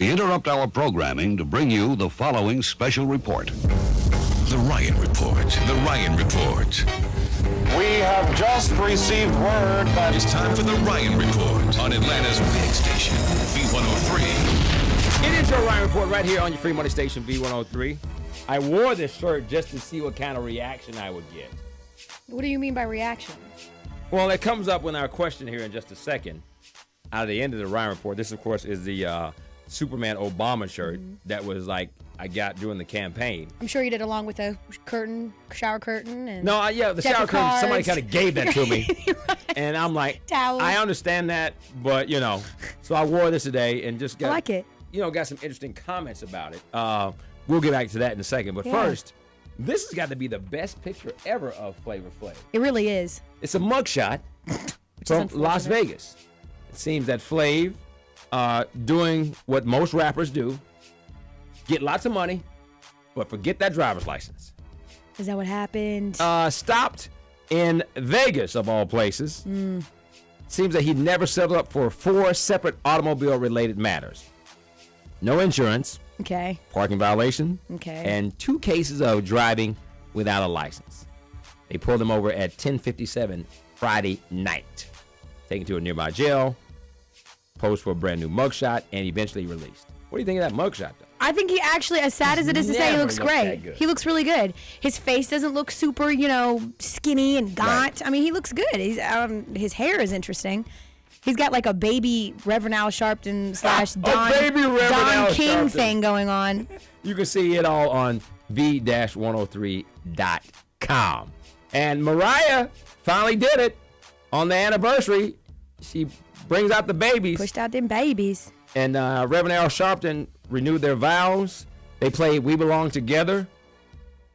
We interrupt our programming to bring you the following special report. The Ryan Report. The Ryan Report. We have just received word that It's time for the Ryan Report on Atlanta's big station, V103. It is your Ryan Report right here on your free money station, V103. I wore this shirt just to see what kind of reaction I would get. What do you mean by reaction? Well, it comes up with our question here in just a second. Out of the end of the Ryan Report, this, of course, is the Superman Obama shirt that was like I got during the campaign. I'm sure you did along with a curtain, shower curtain, and No, yeah, the deck shower of curtain, somebody cards. kind of gave that to me. Right. And I'm like, Towels. I understand that, but, you know, so I wore this today and just got, I like it. you know, got some interesting comments about it. We'll get back to that in a second. But Yeah. first, this has got to be the best picture ever of Flavor Flav. It really is. It's a mugshot from unfortunate. Las Vegas. It seems that Flav, doing what most rappers do, get lots of money, but forget that driver's license. Is that what happened? Stopped in Vegas, of all places. Seems that he never settled up for 4 separate automobile-related matters. No insurance, Okay. parking violation, Okay. and 2 cases of driving without a license. They pulled him over at 10:57 Friday night. Taken to a nearby jail, posed for a brand new mugshot, and eventually released. What do you think of that mugshot, though? I think he actually, as sad as it is to say, he never looks looked that great. good. He looks really good. His face doesn't look super, skinny and gaunt. Right. I mean, he looks good. He's his hair is interesting. He's got like a baby Reverend Al Sharpton slash Don, baby Reverend Al Don King Sharpton. thing going on. You can see it all on v-103.com. And Mariah finally did it on the anniversary. She brings out the babies. Pushed out them babies. And Reverend Al Sharpton renewed their vows. They played We Belong Together.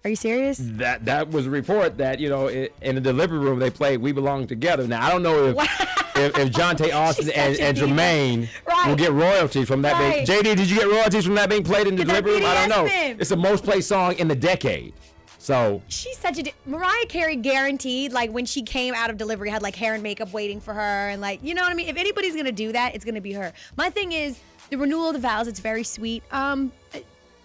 Are you serious? That was a report that, in the delivery room, they played We Belong Together. Now, I don't know if Jonte Austin She's and such a diva. Jermaine Right. will get royalties from that Right. being. JD, did you get royalties from that being played in the Get that delivery room? I don't know. BDS bib. It's the most played song in the decade. So, She's such a Mariah Carey guaranteed, like when she came out of delivery, had like hair and makeup waiting for her, and like, you know what I mean? If anybody's gonna do that, it's gonna be her. My thing is the renewal of the vows. It's very sweet. Al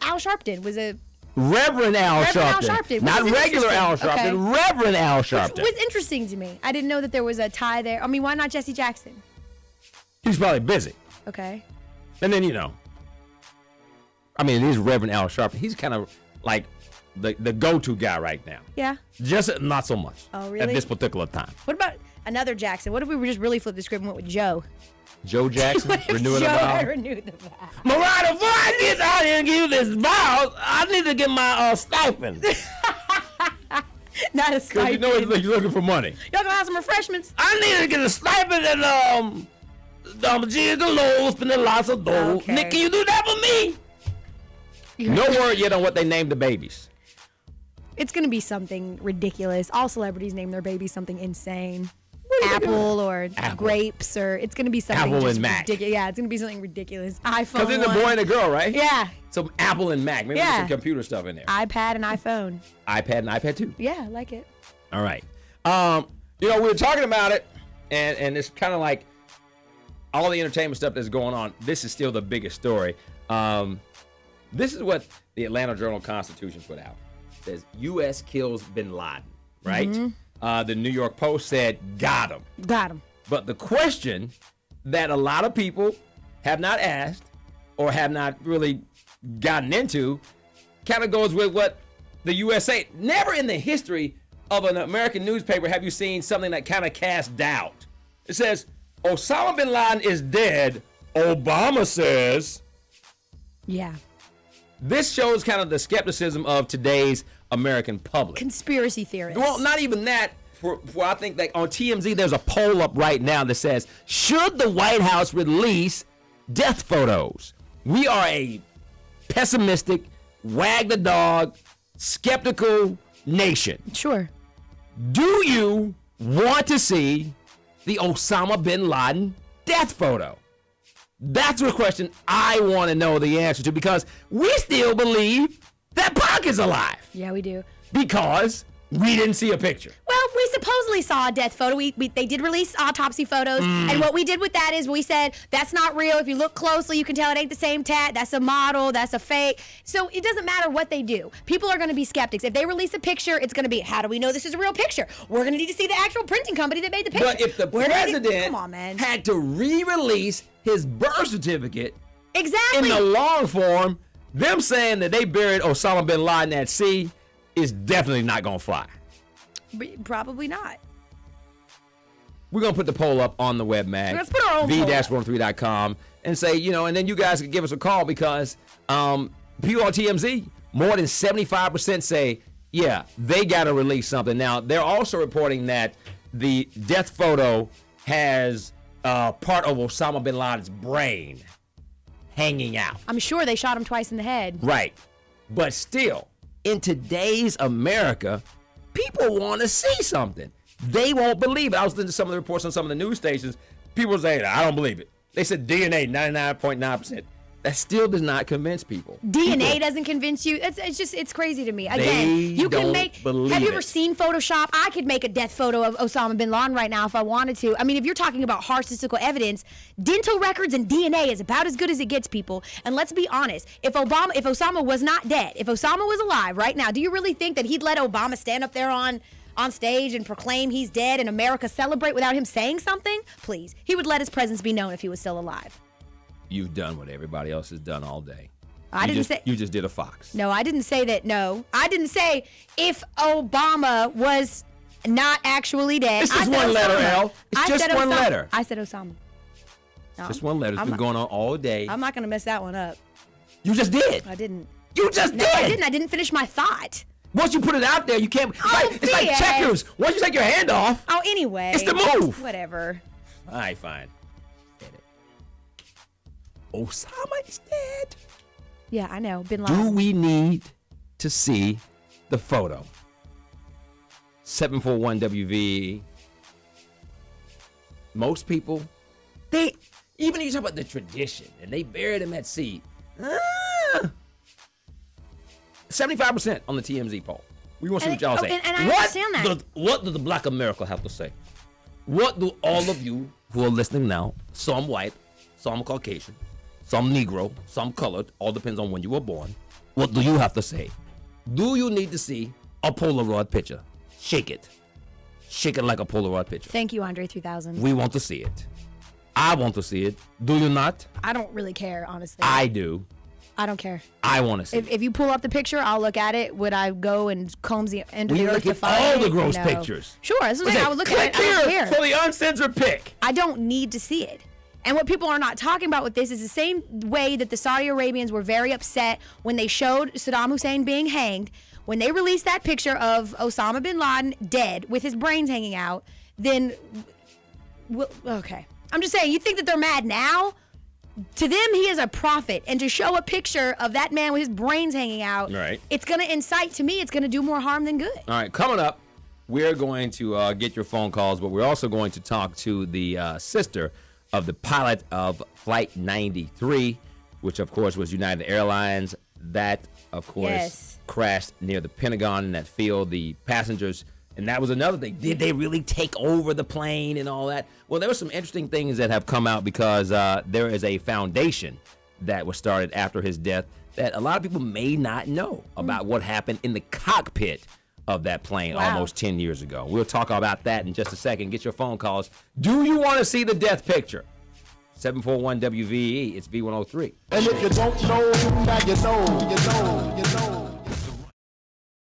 Sharpton was a Reverend Al Reverend Al Sharpton. Sharpton, Not which is regular Al interesting. Sharpton, Reverend Al Sharpton. was interesting to me. I didn't know that there was a tie there. I mean, why not Jesse Jackson? He's probably busy. Okay. And then, it is Reverend Al Sharpton. He's kind of like the go-to guy right now. Yeah. Just not so much Oh, at really? this particular time. What about another Jackson? What if we were just really flipped the script and went with Joe? Joe Jackson, What if renewing Joe the vow. had renewed the vow? Mariah, before I get out here and give you this vow, I need to get my stipend. Not a Because stipend. he's looking for money. Y'all gonna have some refreshments? I need to get a stipend and the low, spending lots of dough. Okay. Nick, can you do that for me? No word yet on what they named the babies. It's gonna be something ridiculous. All celebrities name their babies something insane. Apple or Apple. grapes, or it's gonna be something Apple just and Mac. ridiculous. Yeah, it's gonna be something ridiculous. iPhone. Because it's a boy and a girl, right? Yeah. Some Apple and Mac. Maybe there's Yeah. some computer stuff in there. iPad and iPhone. iPad and iPad 2. Yeah, I like it. All right. We were talking about it, and it's kind of like all the entertainment stuff that's going on. This is still the biggest story. This is what the Atlanta Journal-Constitution put out. It says, U.S. kills bin Laden, right? The New York Post said, got him. Got him. But the question that a lot of people have not asked or have not really gotten into kind of goes with what the USA. Never in the history of an American newspaper have you seen something that kind of casts doubt. It says, Osama bin Laden is dead, Obama says. Yeah. This shows kind of the skepticism of today's American public. Conspiracy theorists. Well, not even that. For I think that on TMZ, there's a poll up right now that says, should the White House release death photos? We are a pessimistic, wag the dog, skeptical nation. Sure. Do you want to see the Osama bin Laden death photo? That's the question I want to know the answer to, because we still believe that Pac is alive Yeah, we do. because we didn't see a picture. Well, We supposedly saw a death photo. They did release autopsy photos, and what we did with that is we said that's not real. If you look closely, you can tell it ain't the same tat. That's a model. That's a fake. So it doesn't matter what they do. People are going to be skeptics. If they release a picture, it's going to be, how do we know this is a real picture? We're going to need to see the actual printing company that made the picture. But if the president come on, man. had to re-release his birth certificate Exactly. in the long form, them saying that they buried Osama bin Laden at sea is definitely not going to fly. Probably not. We're going to put the poll up on the web mag. Let's put our own poll up. v-103.com and say, and then you guys can give us a call because people on TMZ, more than 75% say, yeah, they got to release something. Now, they're also reporting that the death photo has part of Osama bin Laden's brain hanging out. I'm sure they shot him twice in the head. Right. But still, in today's America, people want to see something. They won't believe it. I was listening to some of the reports on some of the news stations. People say, I don't believe it. They said DNA, 99.9%. That still does not convince people. DNA doesn't convince you. It's crazy to me. Again, you can make. Have you ever seen Photoshop? I could make a death photo of Osama bin Laden right now if I wanted to. I mean, if you're talking about hard statistical evidence, dental records and DNA is about as good as it gets, people. And let's be honest. If Osama was not dead, if Osama was alive right now, do you really think that he'd let Obama stand up there on stage and proclaim he's dead and America celebrate without him saying something? Please. He would let his presence be known if he was still alive. You've done what everybody else has done all day. You just did a Fox. No, I didn't say that. No, I didn't say if Obama was not actually dead. It's just one letter, L. It's just one letter. I said Osama. No, just one letter. It's been going on all day. I'm not going to mess that one up. You just did. I didn't. You just did. I didn't. I didn't finish my thought. Once you put it out there, you can't. It's like checkers. Once you take your hand off. Oh, anyway. It's the move. Whatever. All right, fine. Osama is dead. Yeah, I know. Bin Laden. Do we need to see the photo? 741 WV. Most people, even you talk about the tradition, and they buried him at sea. 75% on the TMZ poll. We want to see what y'all say. And I understand that. What does the Black America have to say? What do all of you who are listening now, some white, some Caucasian, some Negro, some colored, all depends on when you were born. What do you have to say? Do you need to see a Polaroid picture? Shake it. Shake it like a Polaroid picture. Thank you, Andre 3000. We want to see it. I want to see it. Do you not? I don't really care, honestly. I do. I don't care. I want to see it. If you pull up the picture, I'll look at it. Would I go and comb the end of We the look earth to at find all it? the gross No. pictures. Sure, that's what I'm saying. I would look at it. Click I don't here care. for the uncensored pic. I don't need to see it. And what people are not talking about with this is the same way that the Saudi Arabians were very upset when they showed Saddam Hussein being hanged. When they released that picture of Osama bin Laden dead with his brains hanging out, then, okay. I'm just saying, you think that they're mad now? To them, he is a prophet. And to show a picture of that man with his brains hanging out, Right. It's going to incite, to me, it's going to do more harm than good. All right, coming up, we're going to get your phone calls, but we're also going to talk to the sister of the pilot of Flight 93, which, of course, was United Airlines. That, of course, crashed near the Pentagon in that field. The passengers, and that was another thing. Did they really take over the plane and all that? Well, there were some interesting things that have come out because there is a foundation that was started after his death that a lot of people may not know about what happened in the cockpit of that plane almost 10 years ago. We'll talk about that in just a second. Get your phone calls. Do you want to see the death picture? 741 WVE. It's V103. And if you don't know, now you know, you know.